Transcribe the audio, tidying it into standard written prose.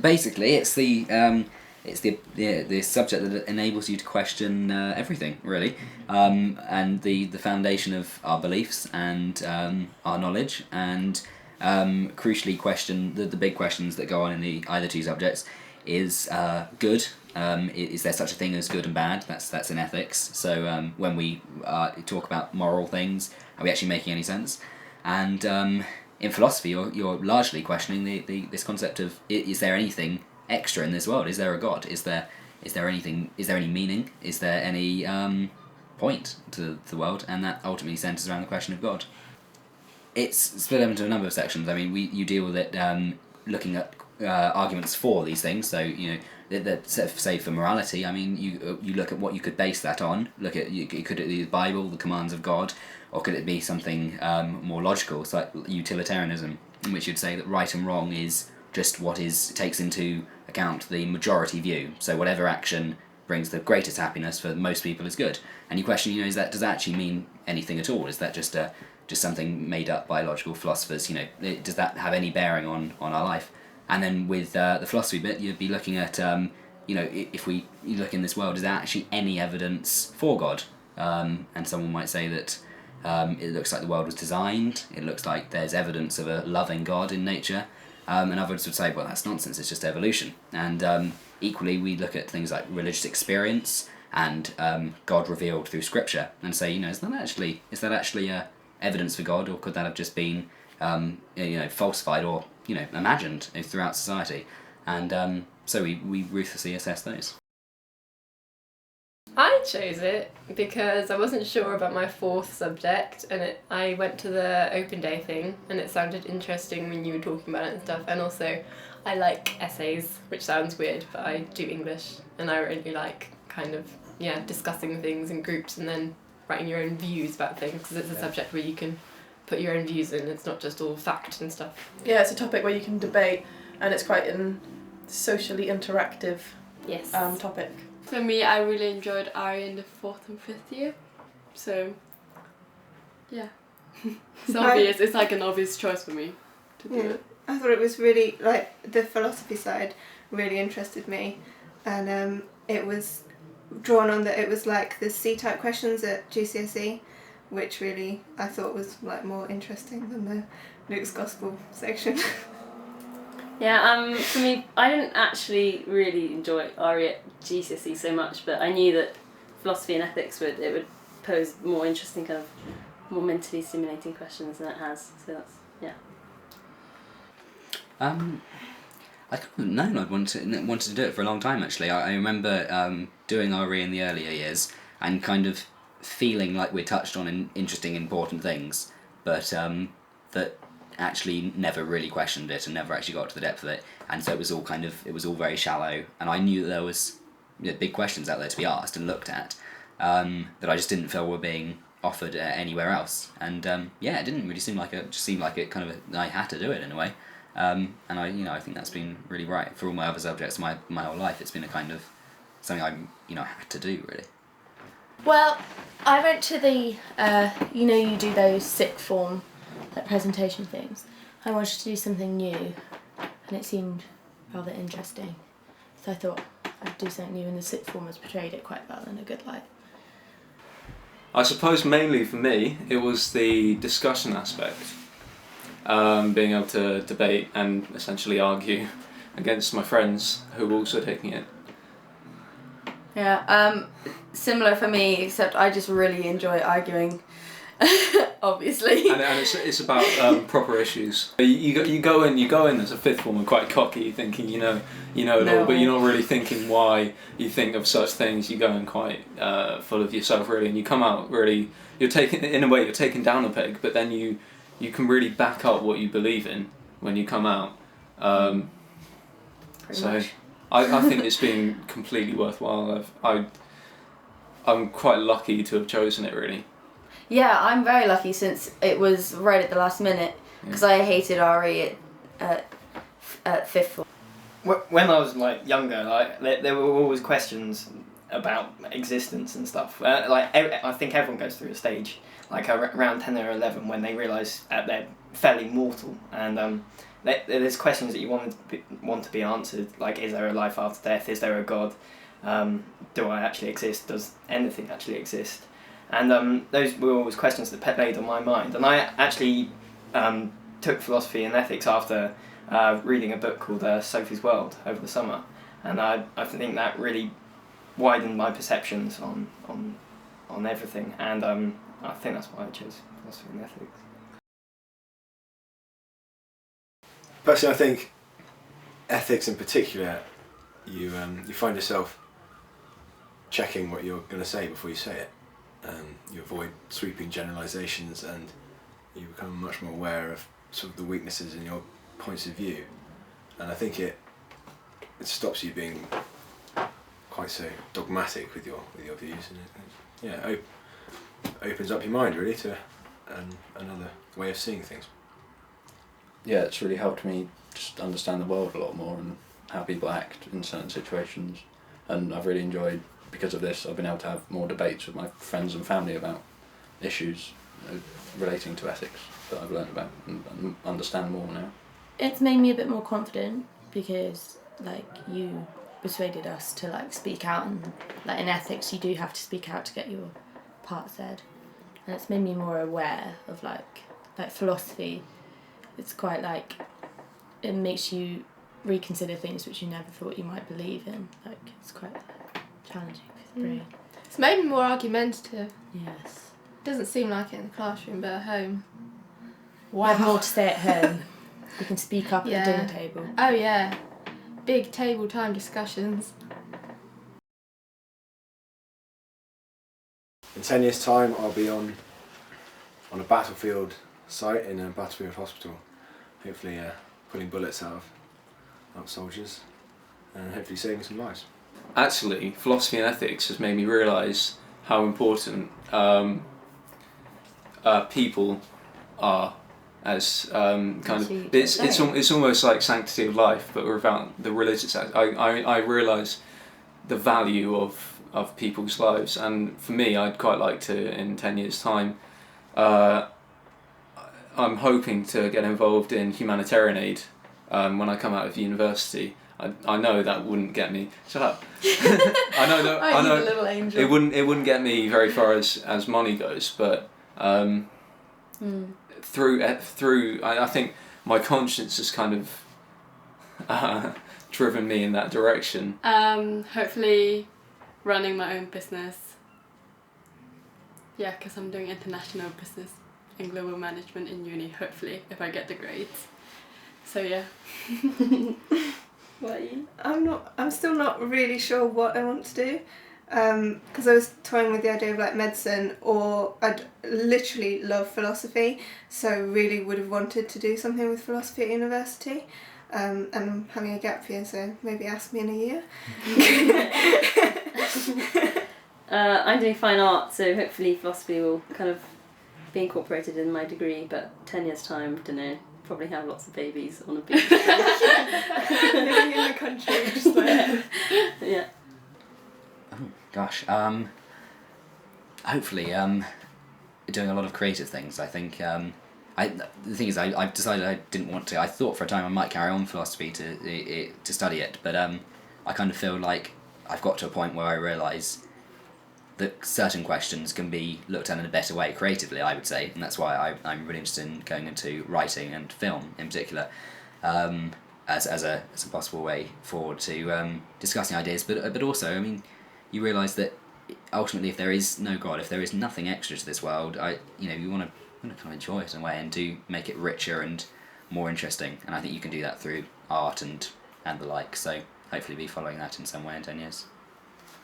Basically, it's the subject that enables you to question everything, really, and the foundation of our beliefs and our knowledge, and crucially question the big questions that go on in the either two subjects is good. Is there such a thing as good and bad? That's in ethics. So when we talk about moral things, are we actually making any sense? And in philosophy, you're largely questioning this concept of is there anything extra in this world? Is there a God? Is there anything? Is there any meaning? Is there any point to the world? And that ultimately centers around the question of God. It's split up into a number of sections. I mean, you deal with it looking at arguments for these things. So that say for morality. I mean, you look at what you could base that on. Could it be the Bible, the commands of God, or could it be something more logical? It's like utilitarianism, in which you'd say that right and wrong is just what takes into account the majority view. So whatever action brings the greatest happiness for most people is good. And you question, does that actually mean anything at all? Is that just something made up by logical philosophers? Does that have any bearing on our life? And then with the philosophy bit, you'd be looking at, if you look in this world, is there actually any evidence for God? And someone might say that it looks like the world was designed. It looks like there's evidence of a loving God in nature. And others would say, well, that's nonsense, it's just evolution. And equally, we look at things like religious experience and God revealed through Scripture and say, is that actually evidence for God, or could that have just been falsified or imagined throughout society? And so we ruthlessly assess those. I chose it because I wasn't sure about my fourth subject, and I went to the open day thing and it sounded interesting when you were talking about it and stuff, and also I like essays, which sounds weird, but I do English and I really like discussing things in groups and then writing your own views about things, because it's a subject where you can put your own views in, it's not just all fact and stuff. Yeah, it's a topic where you can debate and it's quite a socially interactive topic. For me, I really enjoyed RE in the 4th and 5th year, so yeah. It's obvious, it's like an obvious choice for me to do it. I thought it was really, the philosophy side really interested me, and it was drawn on that it was like the C-type questions at GCSE, which really I thought was more interesting than the Luke's Gospel section. Yeah, for me, I didn't actually really enjoy RE at GCSE so much, but I knew that philosophy and ethics would pose more interesting, kind of more mentally stimulating questions than it has. So that's I kind of known I'd wanted to do it for a long time, actually. I remember doing RE in the earlier years and kind of feeling like we touched on interesting, important things, but that actually never really questioned it and never actually got to the depth of it, and so it was all very shallow, and I knew that there was big questions out there to be asked and looked at that I just didn't feel were being offered anywhere else, and it didn't really seem like it. Just seemed like it I had to do it in a way, and I think that's been really right for all my other subjects. My whole life, it's been a kind of something I had to do, really. Well, I went to the you do those sixth form presentation things. I wanted to do something new, and it seemed rather interesting, so I thought I'd do something new, and the sixth formers portrayed it quite well in a good light. I suppose mainly for me it was the discussion aspect, being able to debate and essentially argue against my friends who were also taking it. Yeah, similar for me, except I just really enjoy arguing. Obviously. And it's about proper issues. You go in as a fifth former quite cocky, thinking you know it all, but you're not really thinking why you think of such things. You go in quite full of yourself, really, and you come out really. You're taken down a peg, but then you can really back up what you believe in when you come out. Much. I think it's been completely worthwhile. I'm quite lucky to have chosen it, really. Yeah, I'm very lucky since it was right at the last minute, because I hated RE at fifth form. When I was younger, there were always questions about existence and stuff. I think everyone goes through a stage like around 10 or 11 when they realise they're fairly mortal, and there's questions that you want to be answered, like, is there a life after death, is there a God, do I actually exist, does anything actually exist, and those were always questions that played on my mind. And I actually took philosophy and ethics after reading a book called Sophie's World over the summer, and I think that really widened my perceptions on everything, and I think that's why I chose philosophy and ethics. Personally, I think ethics in particular, you find yourself checking what you're going to say before you say it. You avoid sweeping generalisations, and you become much more aware of sort of the weaknesses in your points of view. And I think it stops you being quite so dogmatic with your views, and it opens up your mind really to another way of seeing things. Yeah, it's really helped me just understand the world a lot more and how people act in certain situations, and I've really enjoyed, because of this, I've been able to have more debates with my friends and family about issues relating to ethics that I've learned about and understand more now. It's made me a bit more confident because, like, you persuaded us to, like, speak out, and, like, in ethics you do have to speak out to get your part said, and it's made me more aware of, like philosophy. It's quite, like, it makes you reconsider things which you never thought you might believe in. Like, it's quite challenging for the brain. It's made me more argumentative. Yes. Doesn't seem like it in the classroom, but at home. You have more to say at home. You can speak up at the dinner table. Oh yeah, big table time discussions. In 10 years' time, I'll be on a battlefield site in a battlefield hospital, hopefully pulling bullets out of soldiers, and hopefully saving some lives. Actually, philosophy and ethics has made me realise how important people are, as kind of it's almost like sanctity of life, but without the religious act. I realise the value of people's lives, and for me, I'd quite like to, in 10 years' time, I'm hoping to get involved in humanitarian aid when I come out of university. I know that wouldn't get me. Shut up. I know that. I know. Little angel. It wouldn't get me very far as money goes, but through I think my conscience has kind of driven me in that direction. Hopefully, running my own business. Yeah, because I'm doing international business and global management in uni. Hopefully, if I get the grades. So yeah. What are you? I'm still not really sure what I want to do, because I was toying with the idea of, like, medicine, or I'd literally love philosophy, so really would have wanted to do something with philosophy at university, and I'm having a gap year, so maybe ask me in a year. I'm doing fine art, so hopefully philosophy will kind of be incorporated in my degree, but 10 years' time, don't know. Probably have lots of babies on a beach. Living in the country, just there. Yeah. Oh gosh. Hopefully, doing a lot of creative things. I think. The thing is, I've decided I didn't want to. I thought for a time I might carry on philosophy to study it, but I kind of feel like I've got to a point where I realise that certain questions can be looked at in a better way creatively, I would say, and that's why I'm really interested in going into writing and film in particular, as a possible way forward to discussing ideas. But also, I mean, you realise that ultimately, if there is no God, if there is nothing extra to this world, you want to kind of enjoy it in a way and do make it richer and more interesting. And I think you can do that through art and the like. So hopefully, be following that in some way in 10 years.